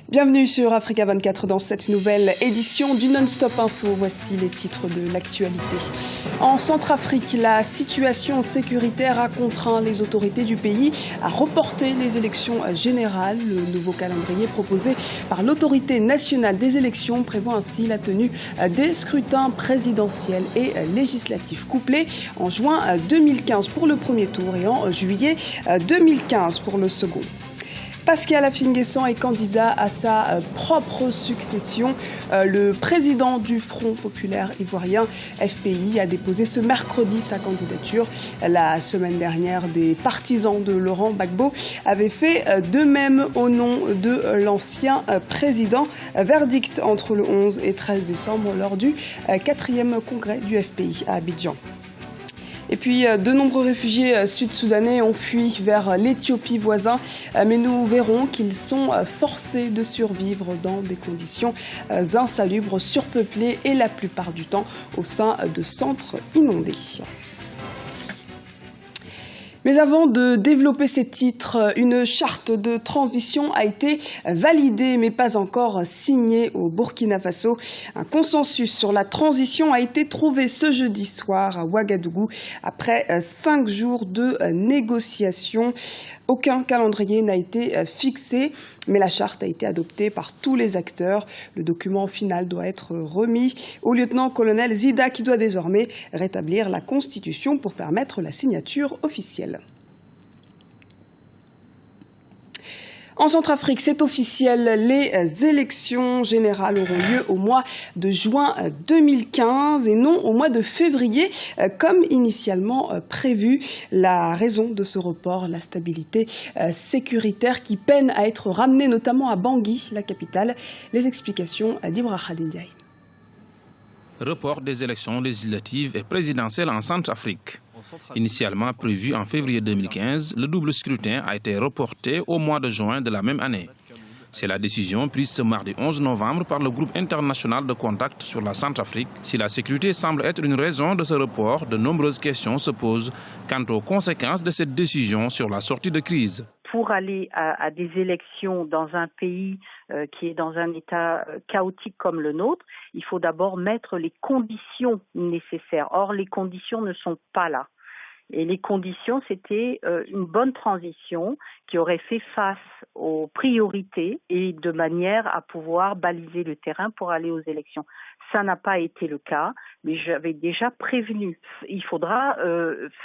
Bienvenue sur Africa 24 dans cette nouvelle édition du Non-Stop Info. Voici les titres de l'actualité. En Centrafrique, la situation sécuritaire a contraint les autorités du pays à reporter les élections générales. Le nouveau calendrier proposé par l'autorité nationale des élections prévoit ainsi la tenue des scrutins présidentiels et législatifs couplés en juin 2015 pour le premier tour et en juillet 2015 pour le second. Pascal Affi-N'Guessan est candidat à sa propre succession. Le président du Front populaire ivoirien, FPI, a déposé ce mercredi sa candidature. La semaine dernière, des partisans de Laurent Gbagbo avaient fait de même au nom de l'ancien président. Verdict entre le 11 et 13 décembre lors du 4e congrès du FPI à Abidjan. Et puis, de nombreux réfugiés sud-soudanais ont fui vers l'Éthiopie voisine, mais nous verrons qu'ils sont forcés de survivre dans des conditions insalubres, surpeuplées et la plupart du temps au sein de centres inondés. Mais avant de développer ces titres, une charte de transition a été validée mais pas encore signée au Burkina Faso. Un consensus sur la transition a été trouvé ce jeudi soir à Ouagadougou après 5 jours de négociations. Aucun calendrier n'a été fixé, mais la charte a été adoptée par tous les acteurs. Le document final doit être remis au lieutenant-colonel Zida qui doit désormais rétablir la Constitution pour permettre la signature officielle. En Centrafrique, c'est officiel, les élections générales auront lieu au mois de juin 2015 et non au mois de février comme initialement prévu. La raison de ce report, la stabilité sécuritaire qui peine à être ramenée notamment à Bangui, la capitale. Les explications d'Ibra Khadindiaï. Report des élections législatives et présidentielles en Centrafrique. Initialement prévu en février 2015, le double scrutin a été reporté au mois de juin de la même année. C'est la décision prise ce mardi 11 novembre par le groupe international de contact sur la Centrafrique. Si la sécurité semble être une raison de ce report, de nombreuses questions se posent quant aux conséquences de cette décision sur la sortie de crise. Pour aller à des élections dans un pays qui est dans un état chaotique comme le nôtre, il faut d'abord mettre les conditions nécessaires. Or, les conditions ne sont pas là. Et les conditions, c'était une bonne transition qui aurait fait face aux priorités et de manière à pouvoir baliser le terrain pour aller aux élections. Ça n'a pas été le cas, mais j'avais déjà prévenu. Il faudra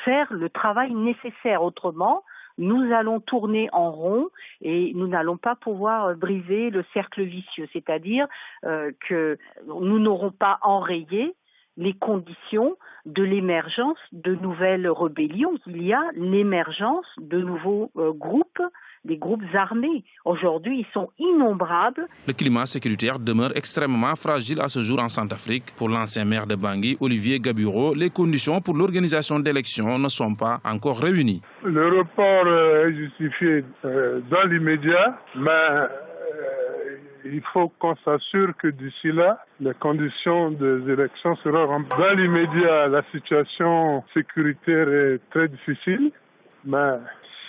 faire le travail nécessaire. Autrement, nous allons tourner en rond et nous n'allons pas pouvoir briser le cercle vicieux. C'est-à-dire que nous n'aurons pas enrayé les conditions de l'émergence de nouvelles rébellions. Il y a l'émergence de nouveaux groupes, des groupes armés. Aujourd'hui, ils sont innombrables. Le climat sécuritaire demeure extrêmement fragile à ce jour en Centrafrique. Pour l'ancien maire de Bangui, Olivier Gaburo, les conditions pour l'organisation d'élections ne sont pas encore réunies. Le report est justifié dans l'immédiat, mais il faut qu'on s'assure que d'ici là, les conditions des élections seront remplies. Dans l'immédiat, la situation sécuritaire est très difficile, mais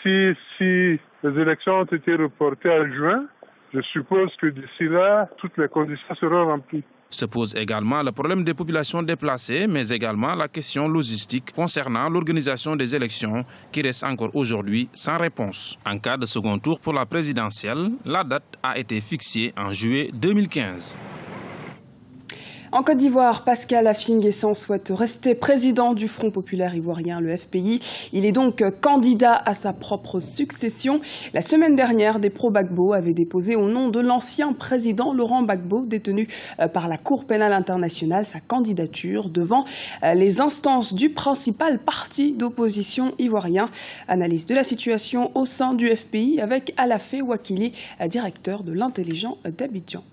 si les élections ont été reportées à juin, je suppose que d'ici là, toutes les conditions seront remplies. Se pose également le problème des populations déplacées, mais également la question logistique concernant l'organisation des élections qui reste encore aujourd'hui sans réponse. En cas de second tour pour la présidentielle, la date a été fixée en juillet 2015. En Côte d'Ivoire, Pascal Affi-N'Guessan souhaite rester président du Front populaire ivoirien, le FPI. Il est donc candidat à sa propre succession. La semaine dernière, des pro-Gbagbo avaient déposé au nom de l'ancien président Laurent Gbagbo, détenu par la Cour pénale internationale, sa candidature devant les instances du principal parti d'opposition ivoirien. Analyse de la situation au sein du FPI avec Alafé Ouakili, directeur de l'intelligent d'Abidjan.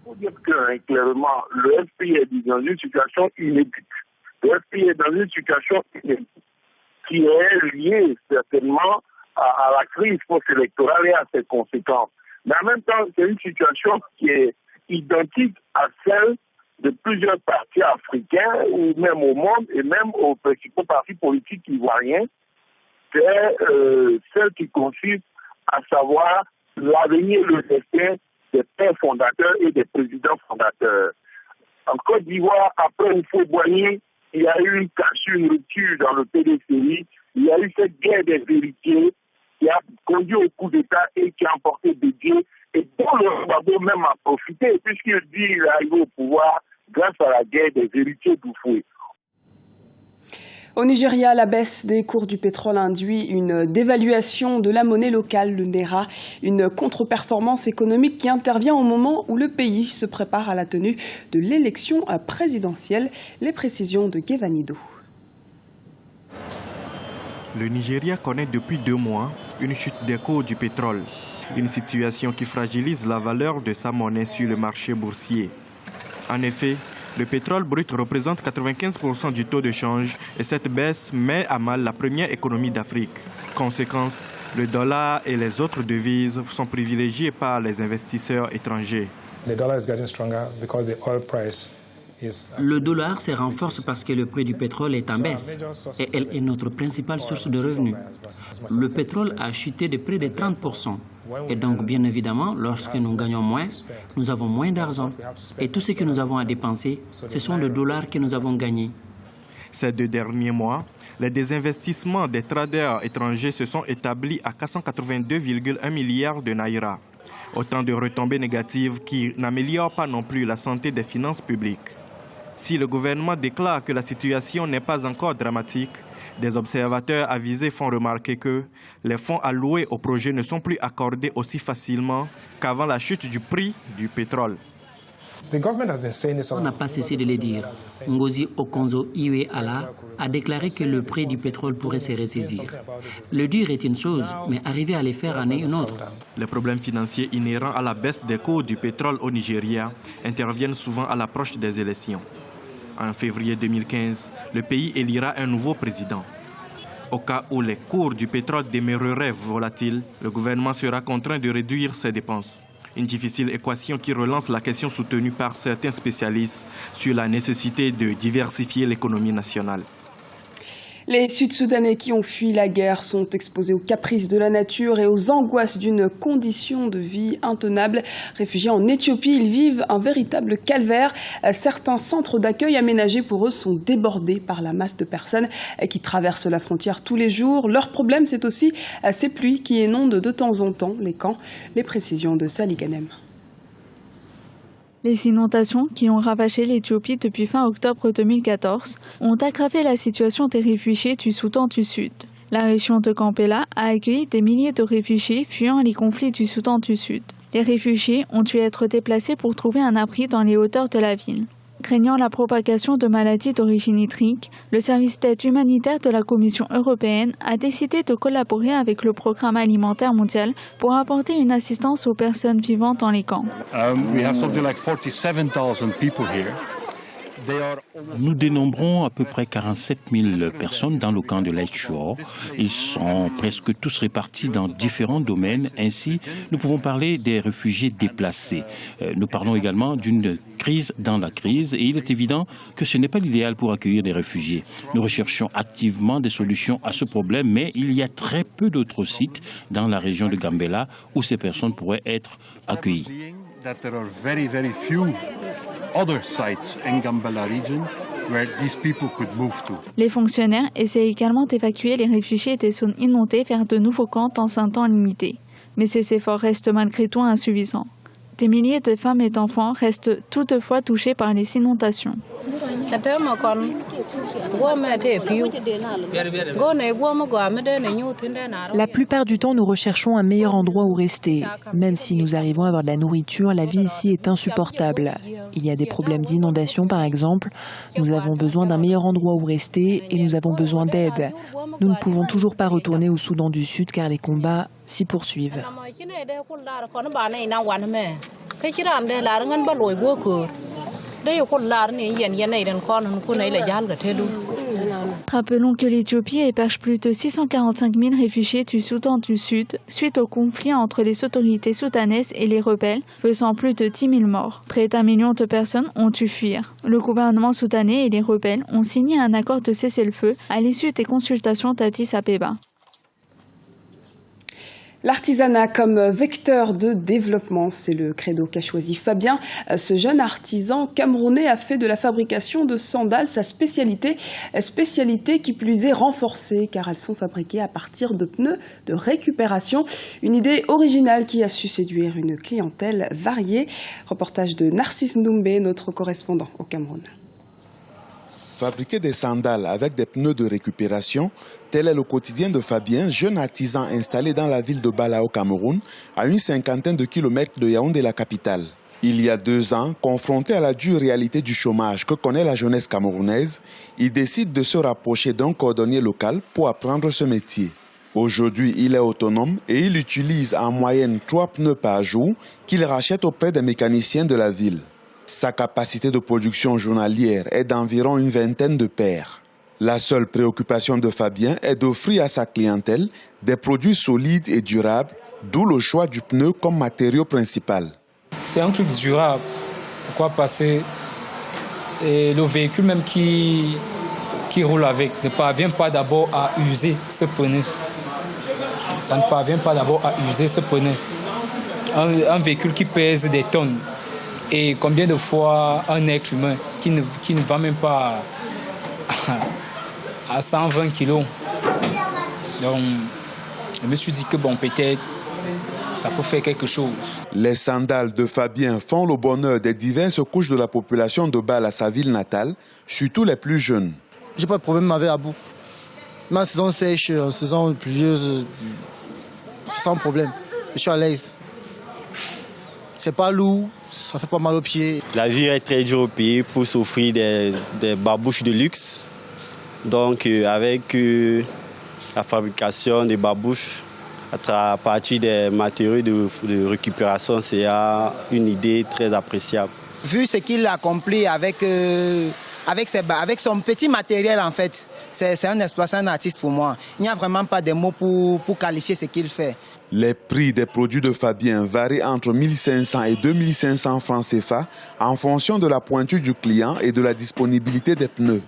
Il faut dire clairement, le FPI est dans une situation inédite. Le FPI est dans une situation inédite qui est liée certainement à la crise post-électorale et à ses conséquences. Mais en même temps, c'est une situation qui est identique à celle de plusieurs partis africains ou même au monde et même aux principaux partis politiques ivoiriens. C'est celle qui consiste à savoir l'avenir, le destin des pères fondateurs et des présidents fondateurs. En Côte d'Ivoire, après Houphouët-Boigny, il y a eu une cassure, une rupture dans le PDCI. Il y a eu cette guerre des héritiers qui a conduit au coup d'État et qui a emporté des dieux et dont le Gbagbo même a profité puisqu'il dit qu'il est arrivé au pouvoir grâce à la guerre des héritiers d'Houphouët. Au Nigeria, la baisse des cours du pétrole induit une dévaluation de la monnaie locale, le Naira, une contre-performance économique qui intervient au moment où le pays se prépare à la tenue de l'élection présidentielle. Les précisions de Guevanido. Le Nigeria connaît depuis 2 mois une chute des cours du pétrole, une situation qui fragilise la valeur de sa monnaie sur le marché boursier. En effet, le pétrole brut représente 95% du taux de change et cette baisse met à mal la première économie d'Afrique. Conséquence, le dollar et les autres devises sont privilégiés par les investisseurs étrangers. Le dollar se renforce parce que le prix du pétrole est en baisse et elle est notre principale source de revenus. Le pétrole a chuté de près de 30%. Et donc, bien évidemment, lorsque nous gagnons moins, nous avons moins d'argent. Et tout ce que nous avons à dépenser, ce sont les dollars que nous avons gagnés. Ces 2 derniers mois, les désinvestissements des traders étrangers se sont établis à 482,1 milliards de naira. Autant de retombées négatives qui n'améliorent pas non plus la santé des finances publiques. Si le gouvernement déclare que la situation n'est pas encore dramatique, des observateurs avisés font remarquer que les fonds alloués au projet ne sont plus accordés aussi facilement qu'avant la chute du prix du pétrole. On n'a pas cessé de le dire. Ngozi Okonjo-Iweala a déclaré que le prix du pétrole pourrait se ressaisir. Le dire est une chose, mais arriver à le faire en est une autre. Les problèmes financiers inhérents à la baisse des cours du pétrole au Nigeria interviennent souvent à l'approche des élections. En février 2015, le pays élira un nouveau président. Au cas où les cours du pétrole demeureraient volatiles, le gouvernement sera contraint de réduire ses dépenses. Une difficile équation qui relance la question soutenue par certains spécialistes sur la nécessité de diversifier l'économie nationale. Les Sud-Soudanais qui ont fui la guerre sont exposés aux caprices de la nature et aux angoisses d'une condition de vie intenable. Réfugiés en Éthiopie, ils vivent un véritable calvaire. Certains centres d'accueil aménagés pour eux sont débordés par la masse de personnes qui traversent la frontière tous les jours. Leur problème, c'est aussi ces pluies qui inondent de temps en temps les camps. Les précisions de Sally Ganem. Les inondations qui ont ravagé l'Éthiopie depuis fin octobre 2014 ont aggravé la situation des réfugiés du Soudan du Sud. La région de Gambela a accueilli des milliers de réfugiés fuyant les conflits du Soudan du Sud. Les réfugiés ont dû être déplacés pour trouver un abri dans les hauteurs de la ville. Craignant la propagation de maladies d'origine hydrique, le service d'aide humanitaire de la Commission européenne a décidé de collaborer avec le Programme alimentaire mondial pour apporter une assistance aux personnes vivant dans les camps. Nous dénombrons à peu près 47 000 personnes dans le camp de Lakeshore. Ils sont presque tous répartis dans différents domaines. Ainsi, nous pouvons parler des réfugiés déplacés. Nous parlons également d'une crise dans la crise et il est évident que ce n'est pas l'idéal pour accueillir des réfugiés. Nous recherchons activement des solutions à ce problème, mais il y a très peu d'autres sites dans la région de Gambela où ces personnes pourraient être accueillies. Les fonctionnaires essaient également d'évacuer les réfugiés des zones inondées vers de nouveaux camps dans un temps limité. Mais ces efforts restent malgré tout insuffisants. Des milliers de femmes et d'enfants restent toutefois touchés par les inondations. La plupart du temps, nous recherchons un meilleur endroit où rester. Même si nous arrivons à avoir de la nourriture, la vie ici est insupportable. Il y a des problèmes d'inondation, par exemple. Nous avons besoin d'un meilleur endroit où rester et nous avons besoin d'aide. Nous ne pouvons toujours pas retourner au Soudan du Sud car les combats s'y poursuivent. Rappelons que l'Éthiopie héberge plus de 645 000 réfugiés du Soudan du Sud suite au conflit entre les autorités soudanaises et les rebelles, faisant plus de 10 000 morts. Près d'1 million de personnes ont dû fuir. Le gouvernement soudanais et les rebelles ont signé un accord de cessez-le-feu à l'issue des consultations d'Addis Abeba. L'artisanat comme vecteur de développement, c'est le credo qu'a choisi Fabien. Ce jeune artisan camerounais a fait de la fabrication de sandales sa spécialité qui plus est renforcée car elles sont fabriquées à partir de pneus de récupération. Une idée originale qui a su séduire une clientèle variée. Reportage de Narcisse Ndoumbe, notre correspondant au Cameroun. Fabriquer des sandales avec des pneus de récupération, tel est le quotidien de Fabien, jeune artisan installé dans la ville de Bala au Cameroun, à une cinquantaine de kilomètres de Yaoundé, la capitale. Il y a 2 ans, confronté à la dure réalité du chômage que connaît la jeunesse camerounaise, il décide de se rapprocher d'un cordonnier local pour apprendre ce métier. Aujourd'hui, il est autonome et il utilise en moyenne 3 pneus par jour qu'il rachète auprès des mécaniciens de la ville. Sa capacité de production journalière est d'environ une vingtaine de paires. La seule préoccupation de Fabien est d'offrir à sa clientèle des produits solides et durables, d'où le choix du pneu comme matériau principal. C'est un truc durable. Pourquoi passer et le véhicule même qui roule avec ne parvient pas d'abord à user ce pneu. Ça ne parvient pas d'abord à user ce pneu. Un véhicule qui pèse des tonnes. Et combien de fois un être humain qui ne va même pas à 120 kilos. Donc, je me suis dit que bon, peut-être, ça peut faire quelque chose. Les sandales de Fabien font le bonheur des diverses couches de la population de Bala, sa ville natale, surtout les plus jeunes. J'ai pas de problème avec la boue. Mais en saison sèche, en saison pluvieuse, c'est sans problème. Je suis à l'aise. C'est pas lourd, ça fait pas mal aux pieds. La vie est très dure au pays pour s'offrir des babouches de luxe. Donc avec la fabrication des babouches à partir des matériaux de récupération, c'est une idée très appréciable. Vu ce qu'il a accompli avec son petit matériel, en fait, c'est un exploit, c'est un artiste pour moi. Il n'y a vraiment pas de mots pour qualifier ce qu'il fait. Les prix des produits de Fabien varient entre 1500 et 2500 francs CFA en fonction de la pointure du client et de la disponibilité des pneus.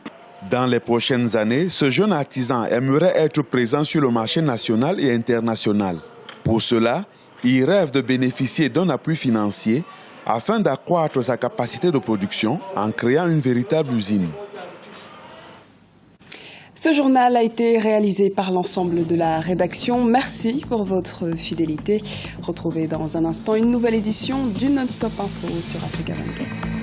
Dans les prochaines années, ce jeune artisan aimerait être présent sur le marché national et international. Pour cela, il rêve de bénéficier d'un appui financier afin d'accroître sa capacité de production en créant une véritable usine. Ce journal a été réalisé par l'ensemble de la rédaction. Merci pour votre fidélité. Retrouvez dans un instant une nouvelle édition du Non-Stop Info sur Africa 24.